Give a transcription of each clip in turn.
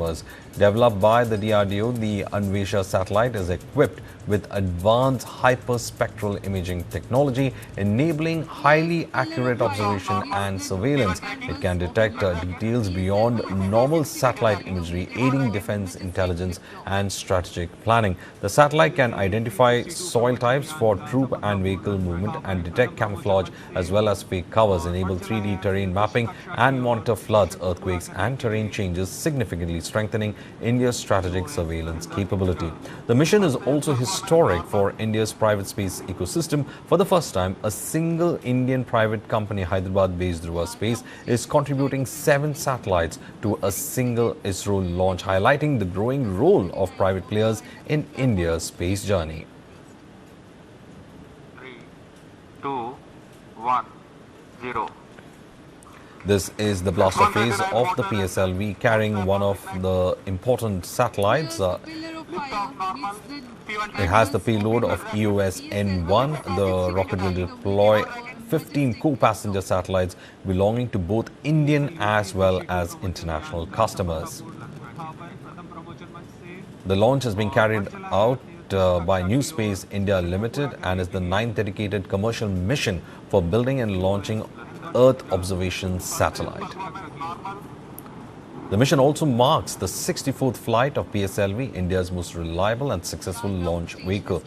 customers. Developed by the DRDO, the Anvesha satellite is equipped with advanced hyperspectral imaging technology, enabling highly accurate observation and surveillance. It can detect details beyond normal satellite imagery, aiding defense intelligence and strategic planning. The satellite can identify soil types for troop and vehicle movement and detect camouflage as well as fake covers, enable 3D terrain mapping and monitor floods, earthquakes and terrain changes, significantly strengthening India's strategic surveillance capability. The mission is also historic for India's private space ecosystem. For the first time, a single Indian private company, Hyderabad-based Dhruva Space, is contributing 7 satellites to a single ISRO launch, highlighting the growing role of private players in India's space journey. 3, 2, 1, 0. This is the blaster phase of the PSLV, carrying one of the important satellites. It has the payload of EOS-N1. The rocket will deploy 15 co-passenger satellites belonging to both Indian as well as international customers. The launch is being carried out by New Space India Limited and is the 9th dedicated commercial mission for building and launching Earth observation satellite. The mission also marks the 64th flight of PSLV, India's most reliable and successful launch vehicle.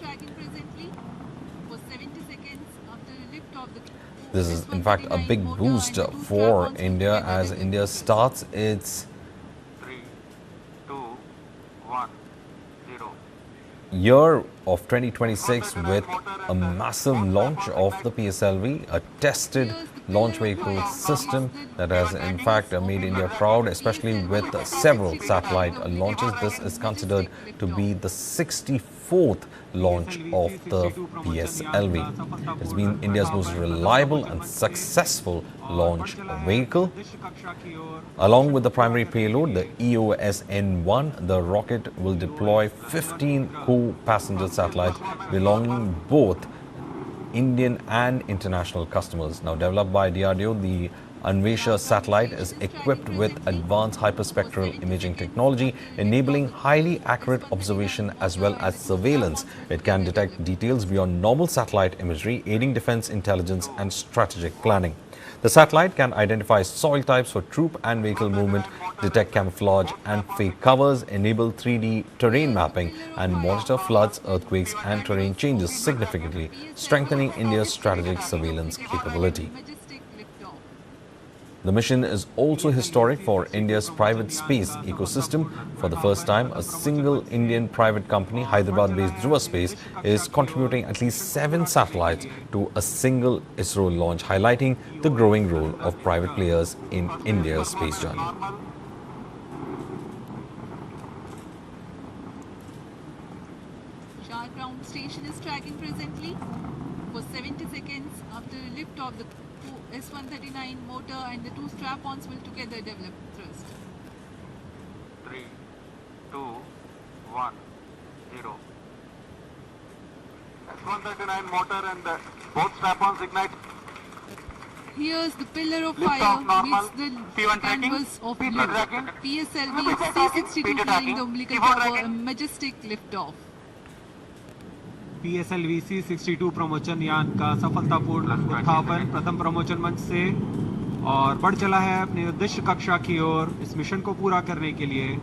This is in fact a big boost for India as India starts its 3, 2, 1, 0. year of 2026 with a massive launch of the PSLV, a tested launch vehicle system that has in fact made India proud, especially with several satellite launches. This is considered to be the 64th launch of the PSLV. It's been India's most reliable and successful launch vehicle. Along with the primary payload, the EOS-N1, the rocket will deploy 15 co-passenger satellites belonging both Indian and international customers. Now developed by DRDO, the Anvesha satellite is equipped with advanced hyperspectral imaging technology, enabling highly accurate observation as well as surveillance. It can detect details beyond normal satellite imagery, aiding defense intelligence and strategic planning. The satellite can identify soil types for troop and vehicle movement, detect camouflage and fake covers, enable 3D terrain mapping and monitor floods, earthquakes and terrain changes, significantly strengthening India's strategic surveillance capability. The mission is also historic for India's private space ecosystem. For the first time, a single Indian private company, Hyderabad-based Dhruva Space, is contributing at least 7 satellites to a single ISRO launch, highlighting the growing role of private players in India's space journey. Shah ground station is tracking presently for 70 seconds after lift of the S139 motor and the 2 strap-ons will together develop thrust. 3, 2, 1, 0. S139 motor and both strap-ons ignite. Here's the pillar of fire meets the canvas of blue. PSLV-C62 clearing the umbilical tower, a majestic lift-off. PSLV-C62 प्रमोचन यान का सफलतापूर्ण उत्थापन प्रथम प्रमोचन मंच से और बढ़ चला है अपने उद्देश्य कक्षा की ओर। इस मिशन को पूरा करने के लिए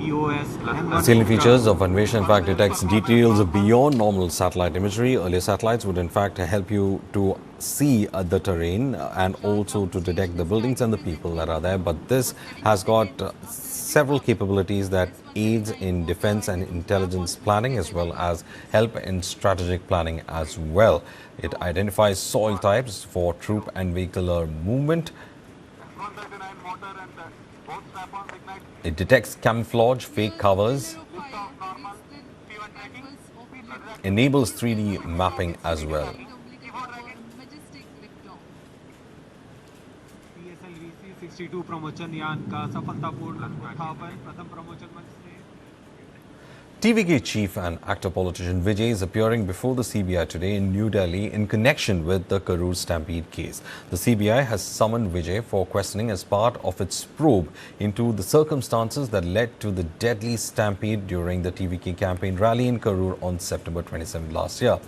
EOS-N1 Salient features of Anvesha in fact detects details beyond normal satellite imagery. Earlier satellites would in fact help you to see the terrain and also to detect the buildings and the people that are there. But this has got several capabilities that aids in defense and intelligence planning as well as help in strategic planning as well. It identifies soil types for troop and vehicular movement. It detects camouflage, fake covers, enables 3D mapping as well. PSLV-C62 प्रमोचन यान का सफलतापूर्ण उत्थापन प्रथम प्रमोचन मंच से TVK chief and actor-politician Vijay is appearing before the CBI today in New Delhi in connection with the Karur Stampede case. The CBI has summoned Vijay for questioning as part of its probe into the circumstances that led to the deadly stampede during the TVK campaign rally in Karur on September 27 last year.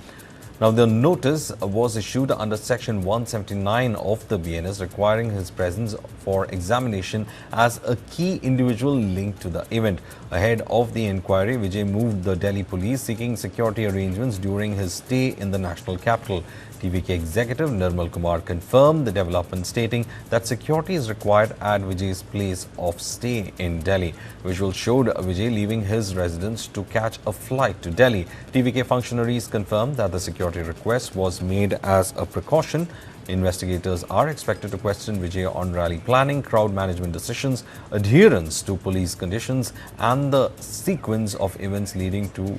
Now, the notice was issued under Section 179 of the BNS, requiring his presence for examination as a key individual linked to the event. Ahead of the inquiry, Vijay moved the Delhi police seeking security arrangements during his stay in the national capital. TVK executive Nirmal Kumar confirmed the development, stating that security is required at Vijay's place of stay in Delhi. Visuals showed Vijay leaving his residence to catch a flight to Delhi. TVK functionaries confirmed that the security request was made as a precaution. Investigators are expected to question Vijay on rally planning, crowd management decisions, adherence to police conditions, and the sequence of events leading to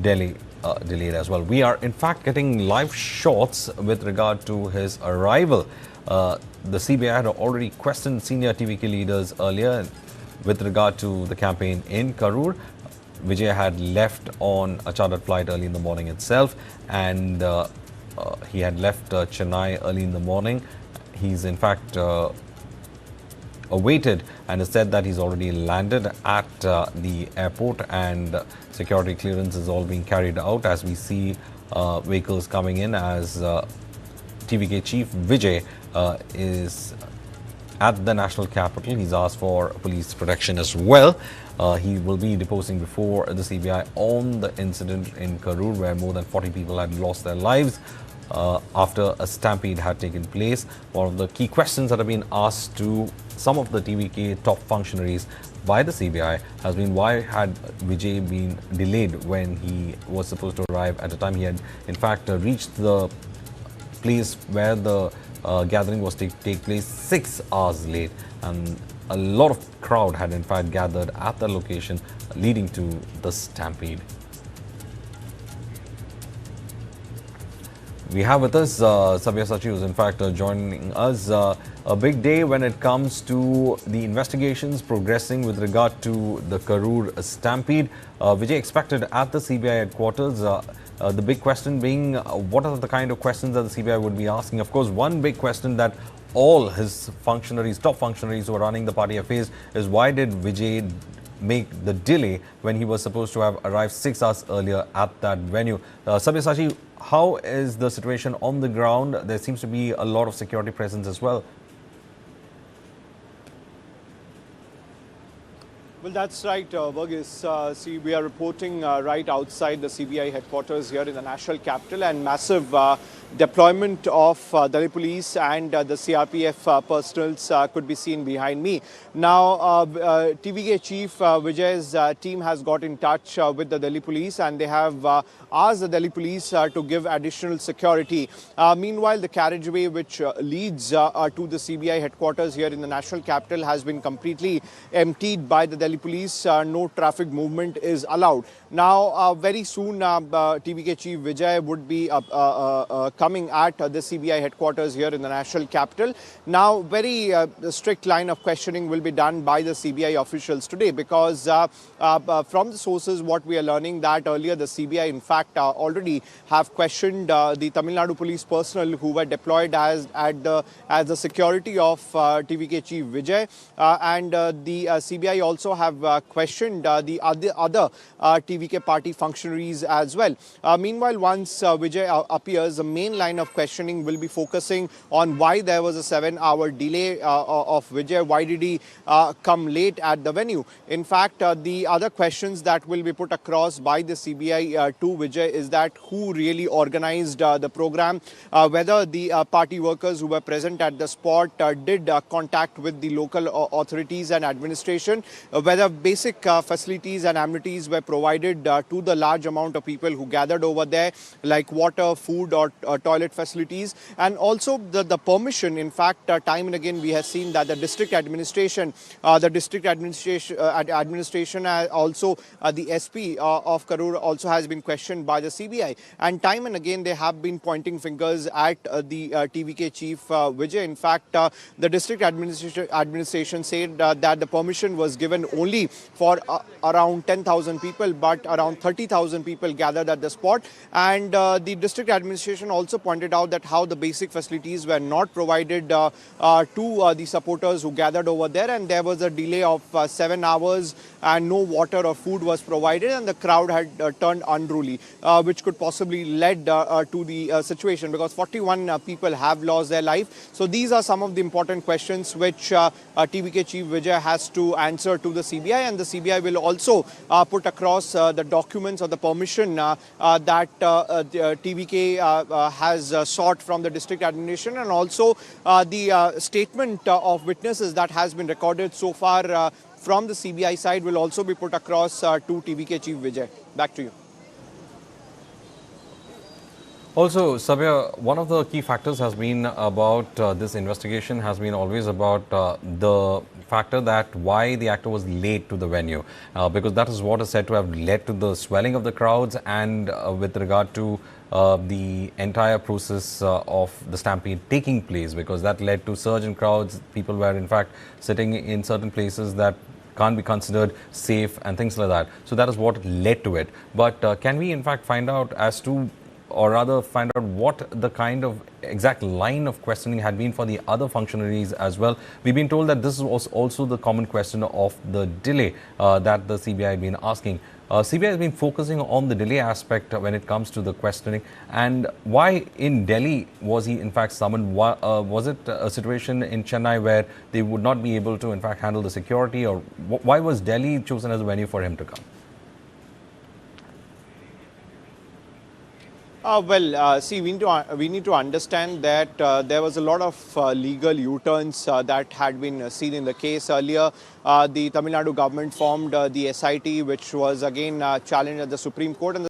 Delhi delayed as well. We are in fact getting live shots with regard to his arrival. The CBI had already questioned senior TVK leaders earlier with regard to the campaign in Karur. Vijay had left on a chartered flight early in the morning itself, and he had left Chennai early in the morning. He's in fact awaited and has said that he's already landed at the airport, and security clearance is all being carried out as we see vehicles coming in as TVK chief Vijay is at the national capital. He's asked for police protection as well. He will be deposing before the CBI on the incident in Karur, where more than 40 people had lost their lives after a stampede had taken place. One of the key questions that have been asked to some of the TVK top functionaries by the CBI has been, why had Vijay been delayed when he was supposed to arrive at a time? He had in fact reached the place where the gathering was to take place 6 hours late, and a lot of crowd had in fact gathered at the location, leading to the stampede. We have with us Sabyasachi, who is in fact joining us. A big day when it comes to the investigations progressing with regard to the Karur stampede. Vijay expected at the CBI headquarters. The big question being, what are the kind of questions that the CBI would be asking? Of course, one big question that all his functionaries, top functionaries who are running the party have faced is, why did Vijay make the delay when he was supposed to have arrived 6 hours earlier at that venue? Sabyasachi, how is the situation on the ground? There seems to be a lot of security presence as well. Well, that's right, Verghese. See, we are reporting right outside the CBI headquarters here in the national capital, and massive deployment of Delhi police and the CRPF personals could be seen behind me. Now, TVK chief Vijay's team has got in touch with the Delhi police, and they have asked the Delhi police to give additional security. Meanwhile, the carriageway which leads to the CBI headquarters here in the national capital has been completely emptied by the Delhi police. No traffic movement is allowed. Now, very soon, TVK chief Vijay would be coming at the CBI headquarters here in the national capital. Now, very strict line of questioning will be done by the CBI officials today, because from the sources what we are learning, that earlier the CBI in fact already have questioned the Tamil Nadu police personnel who were deployed as the security of TVK chief Vijay, and the CBI also have questioned the other TVK party functionaries as well. Meanwhile, once Vijay appears, the main line of questioning will be focusing on why there was a 7-hour delay of Vijay. Why did he come late at the venue? In fact, the other questions that will be put across by the CBI to Vijay is that who really organized the program, whether the party workers who were present at the spot did contact with the local authorities and administration, whether basic facilities and amenities were provided to the large amount of people who gathered over there, like water, food or toilet facilities, and also the permission. In fact, time and again we have seen that the district administration, also the SP of Karur also has been questioned by the CBI, and time and again they have been pointing fingers at the TVK chief Vijay. In fact, the district administration said that the permission was given only for around 10,000 people, but around 30,000 people gathered at the spot. And the district administration also pointed out that how the basic facilities were not provided to the supporters who gathered over there, and there was a delay of 7 hours and no water or food was provided, and the crowd had turned unruly, which could possibly led to the situation, because 41 people have lost their life. So these are some of the important questions which TVK chief Vijay has to answer to the CBI, and the CBI will also put across the documents or the permission that TVK has sought from the district administration, and also the statement of witnesses that has been recorded so far from the CBI side will also be put across to TVK chief Vijay. Back to you. Also, Sabya, one of the key factors has been about this investigation has been always about the factor that why the actor was late to the venue, because that is what is said to have led to the swelling of the crowds, and with regard to the entire process of the stampede taking place, because that led to surge in crowds. People were in fact sitting in certain places that can't be considered safe and things like that. So that is what led to it. But can we in fact find out as to, or rather find out what the kind of exact line of questioning had been for the other functionaries as well? We've been told that this was also the common question of the delay that the CBI had been asking. CBI has been focusing on the delay aspect when it comes to the questioning. And why in Delhi was he in fact summoned? Was it a situation in Chennai where they would not be able to in fact handle the security, or why was Delhi chosen as a venue for him to come? See, we need to understand that there was a lot of legal U-turns that had been seen in the case earlier. The Tamil Nadu government formed the SIT, which was again challenged at the Supreme Court, and